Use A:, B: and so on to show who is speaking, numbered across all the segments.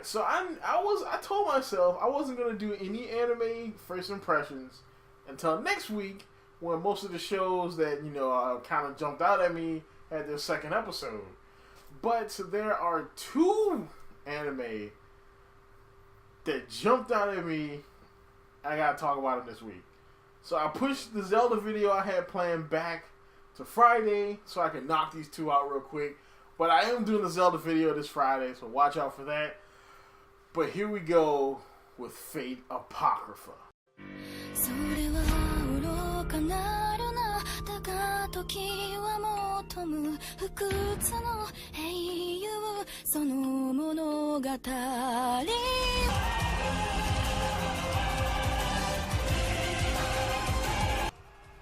A: so I told myself I wasn't gonna do any anime first impressions until next week, when most of the shows that kind of jumped out at me had their second episode. But there are two anime that jumped out at me. I gotta talk about them this week. So I pushed the Zelda video I had planned back to Friday so I can knock these two out real quick. But I am doing the Zelda video this Friday, so watch out for that. But here we go with Fate Apocrypha.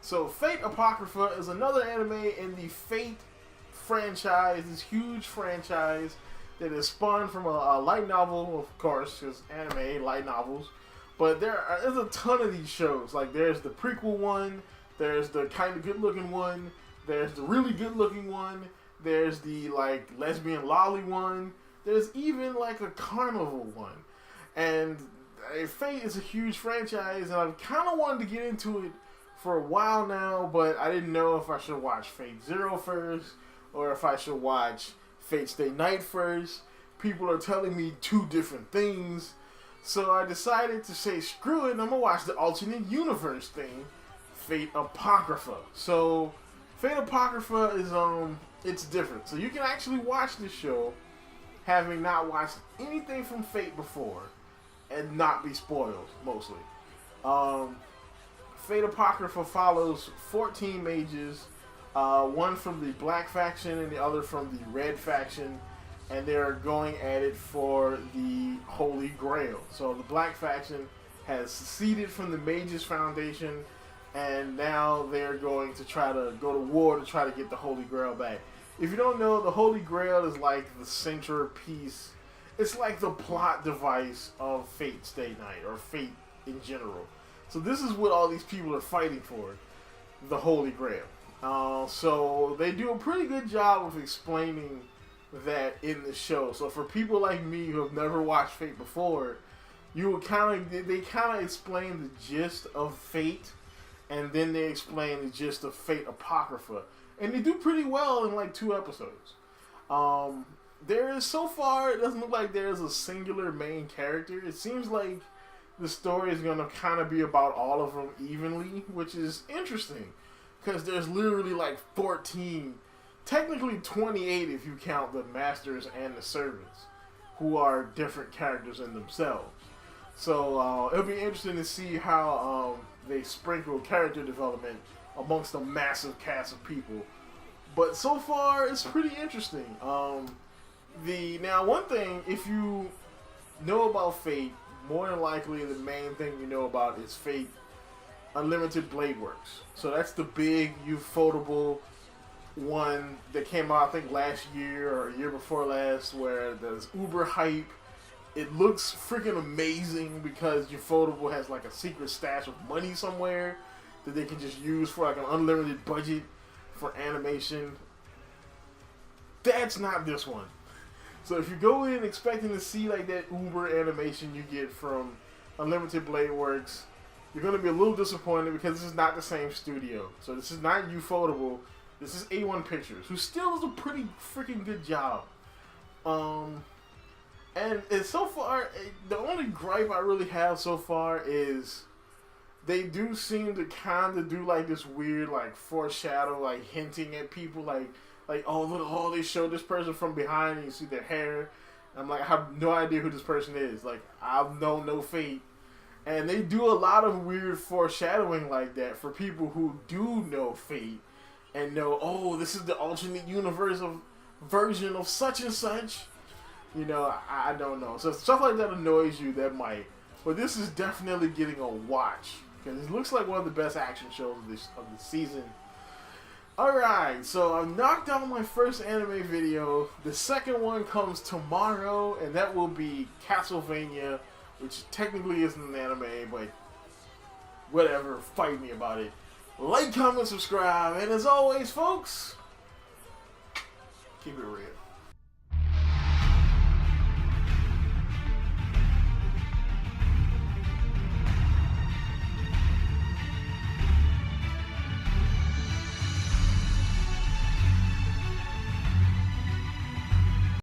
A: So Fate Apocrypha is another anime in the Fate franchise, this huge franchise that is spawned from a light novel, of course, because anime, light novels. But there's a ton of these shows. Like, there's the prequel one, there's the kind of good-looking one, there's the really good-looking one, there's the, like, lesbian lolly one, there's even, like, a carnival one. And Fate is a huge franchise, and I've kind of wanted to get into it for a while now, but I didn't know if I should watch Fate Zero first, or if I should watch Fate Stay Night first. People are telling me two different things. So I decided to say, screw it, and I'm going to watch the alternate universe thing, Fate Apocrypha. So, Fate Apocrypha is, it's different. So you can actually watch this show having not watched anything from Fate before and not be spoiled, mostly. Fate Apocrypha follows 14 mages, one from the black faction and the other from the red faction, and they're going at it for the Holy Grail. So the black faction has seceded from the Mages Foundation, and now they're going to try to go to war to try to get the Holy Grail back. If you don't know, the Holy Grail is like the centerpiece. It's like the plot device of Fate Stay Night, or Fate in general. So this is what all these people are fighting for, the Holy Grail. So they do a pretty good job of explaining that in the show. So for people like me who have never watched Fate before, they kind of explain the gist of Fate, and then they explain the gist of Fate Apocrypha, and they do pretty well in like 2 episodes. So far, it doesn't look like there's a singular main character. It seems like the story is going to kind of be about all of them evenly, which is interesting, because there's literally like 14, technically 28 if you count the masters and the servants, who are different characters in themselves. So it'll be interesting to see how they sprinkle character development amongst a massive cast of people. But so far, it's pretty interesting. Now, one thing, if you know about Fate, more than likely the main thing you know about is Fate Unlimited Blade Works. So that's the big ufotable one that came out, I think, last year or a year before last, where there's uber hype. It looks freaking amazing because ufotable has like a secret stash of money somewhere that they can just use for like an unlimited budget for animation. That's not this one. So if you go in expecting to see like that uber animation you get from Unlimited Blade Works, you're going to be a little disappointed because this is not the same studio. So this is not ufotable. This is A1 Pictures, who still does a pretty freaking good job. And so far, the only gripe I really have so far is they do seem to kind of do like this weird like foreshadow, like hinting at people, like oh look, oh they showed this person from behind and you see their hair. I'm like, I have no idea who this person is. Like, I've known no Fate. And they do a lot of weird foreshadowing like that for people who do know Fate and know, oh, this is the alternate universe version of such and such. You know, I don't know. So if stuff like that annoys you, that might. But this is definitely getting a watch, because it looks like one of the best action shows of the season. Alright, so I've knocked out my first anime video. The second one comes tomorrow, and that will be Castlevania, which technically isn't an anime, but whatever, fight me about it. Like, comment, subscribe, and as always, folks, keep it real.